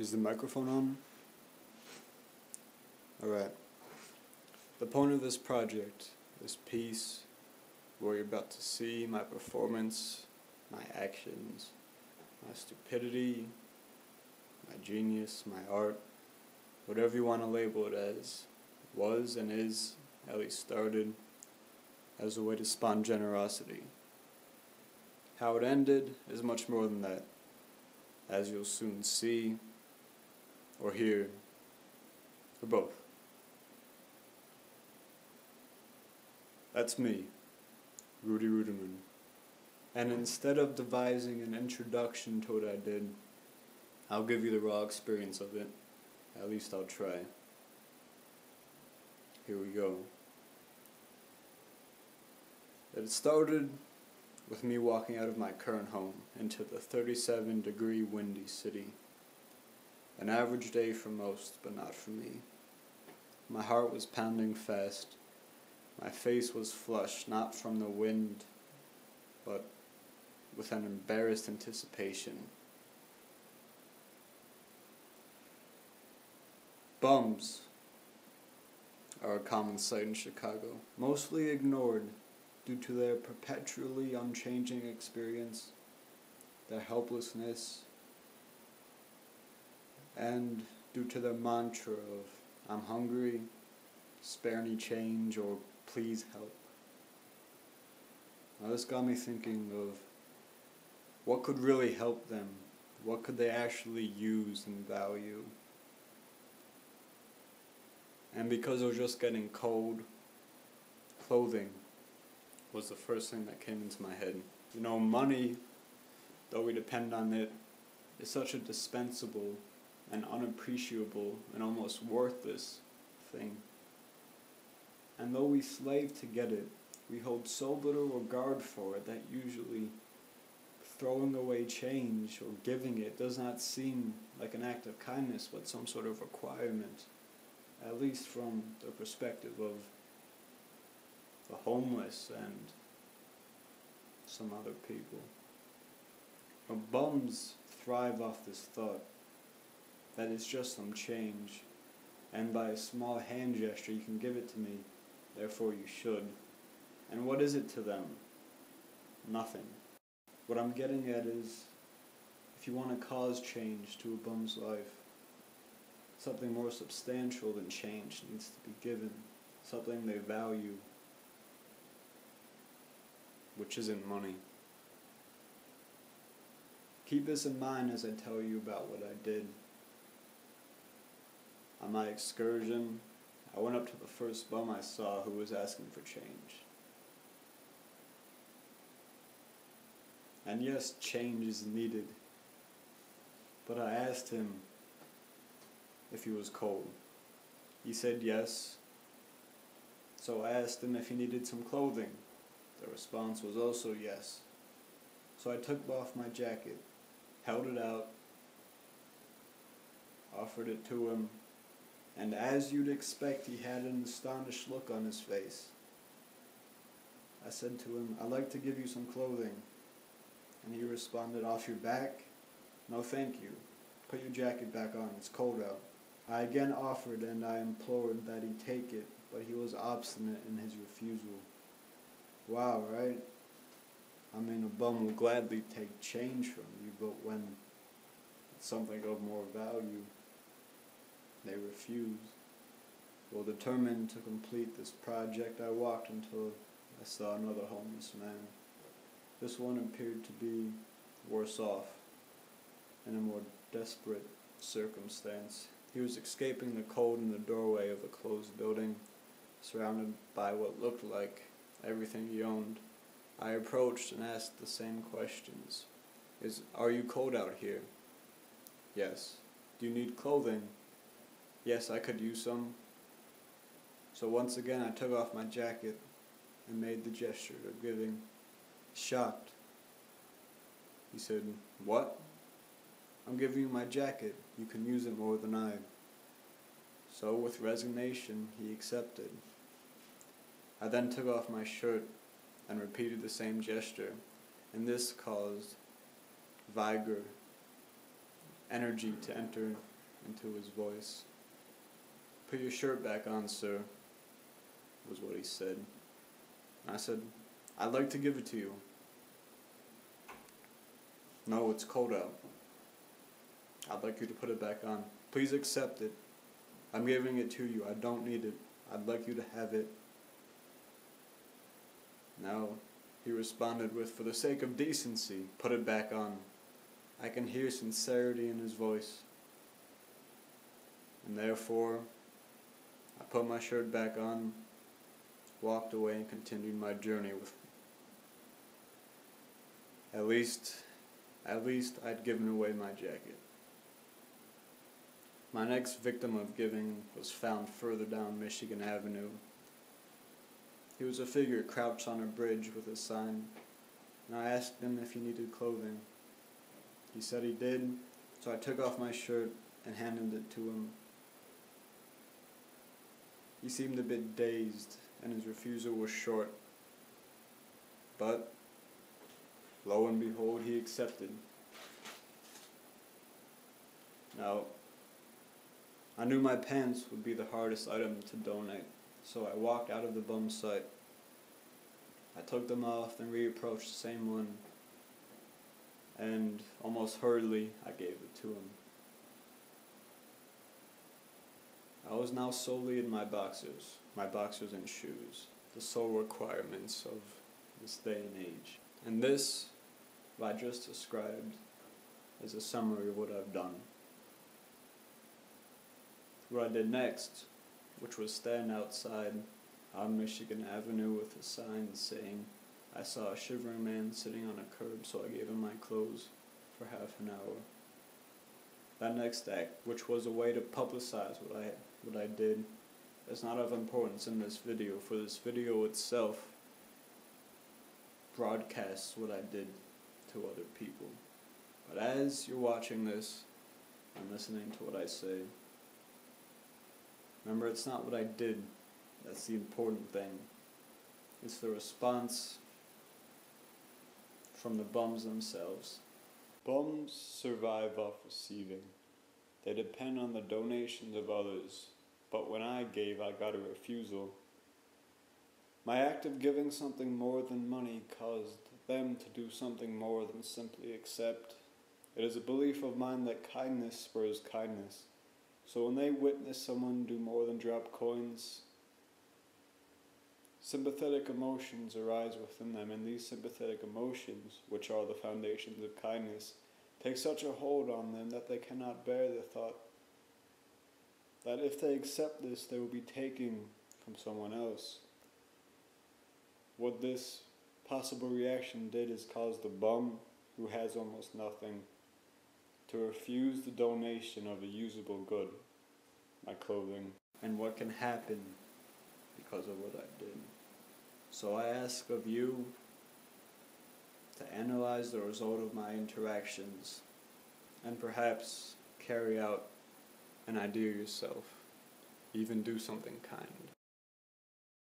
Is the microphone on? Alright. The point of this project, this piece, where you're about to see my performance, my actions, my stupidity, my genius, my art, whatever you want to label it as, was and is, at least started, as a way to spawn generosity. How it ended is much more than that, as you'll soon see, or hear, or both. That's me, Rudy Ruderman. And instead of devising an introduction to what I did, I'll give you the raw experience of it. At least I'll try. Here we go. It started with me walking out of my current home into the 37-degree windy city. An average day for most, but not for me. My heart was pounding fast. My face was flushed, not from the wind, but with an embarrassed anticipation. Bums are a common sight in Chicago, mostly ignored due to their perpetually unchanging experience, their helplessness, and due to their mantra of, "I'm hungry, spare any change," or "please help." Now this got me thinking of what could really help them, what could they actually use and value. And because it was just getting cold, clothing was the first thing that came into my head. You know, money, though we depend on it, is such a dispensable and unappreciable and almost worthless thing. And though we slave to get it, we hold so little regard for it that usually throwing away change or giving it does not seem like an act of kindness, but some sort of requirement, at least from the perspective of the homeless and some other people. But bums thrive off this thought that it's just some change, and by a small hand gesture you can give it to me, therefore you should. And what is it to them? Nothing. What I'm getting at is, if you want to cause change to a bum's life, something more substantial than change needs to be given, something they value, which isn't money. Keep this in mind as I tell you about what I did. On my excursion, I went up to the first bum I saw who was asking for change. And yes, change is needed, but I asked him if he was cold. He said yes, so I asked him if he needed some clothing. The response was also yes. So I took off my jacket, held it out, offered it to him, and as you'd expect, he had an astonished look on his face. I said to him, "I'd like to give you some clothing." And he responded, "Off your back? No thank you. Put your jacket back on, it's cold out." I again offered and I implored that he take it, but he was obstinate in his refusal. Wow, right? I mean, a bum will gladly take change from you, but when it's something of more value, they refuse. Well, determined to complete this project, I walked until I saw another homeless man. This one appeared to be worse off, in a more desperate circumstance. He was escaping the cold in the doorway of a closed building, surrounded by what looked like everything he owned. I approached and asked the same questions. Are you cold out here? Yes. Do you need clothing? Yes, I could use some. So once again I took off my jacket and made the gesture of giving. Shocked. He said, "What? I'm giving you my jacket. You can use it more than I." So with resignation, he accepted. I then took off my shirt and repeated the same gesture, and this caused vigor, energy to enter into his voice. "Put your shirt back on, sir," was what he said. I said, "I'd like to give it to you." "No, it's cold out. I'd like you to put it back on. Please accept it. I'm giving it to you. I don't need it. I'd like you to have it." Now, he responded with, "For the sake of decency, put it back on." I can hear sincerity in his voice. And therefore, I put my shirt back on, walked away, and continued my journey with At least I'd given away my jacket. My next victim of giving was found further down Michigan Avenue. He was a figure crouched on a bridge with a sign, and I asked him if he needed clothing. He said he did, so I took off my shirt and handed it to him. He seemed a bit dazed, and his refusal was short. But, lo and behold, he accepted. Now, I knew my pants would be the hardest item to donate, so I walked out of the bum site. I took them off and reapproached the same one, and almost hurriedly I gave it to him. I was now solely in my boxers and shoes, the sole requirements of this day and age. And this, what I just described, is a summary of what I've done. What I did next, which was stand outside on Michigan Avenue with a sign saying, "I saw a shivering man sitting on a curb, so I gave him my clothes for half an hour." That next act, which was a way to publicize what I did, is not of importance in this video, for this video itself broadcasts what I did to other people. But as you're watching this and listening to what I say, remember, it's not what I did that's the important thing. It's the response from the bums themselves. Bums survive off receiving. They depend on the donations of others, but when I gave, I got a refusal. My act of giving something more than money caused them to do something more than simply accept. It is a belief of mine that kindness spurs kindness. So when they witness someone do more than drop coins, sympathetic emotions arise within them, and these sympathetic emotions, which are the foundations of kindness, take such a hold on them that they cannot bear the thought that if they accept this, they will be taking from someone else. What this possible reaction did is cause the bum, who has almost nothing, to refuse the donation of a usable good, my clothing, and what can happen because of what I did. So I ask of you to analyze the result of my interactions and perhaps carry out an idea yourself, even do something kind.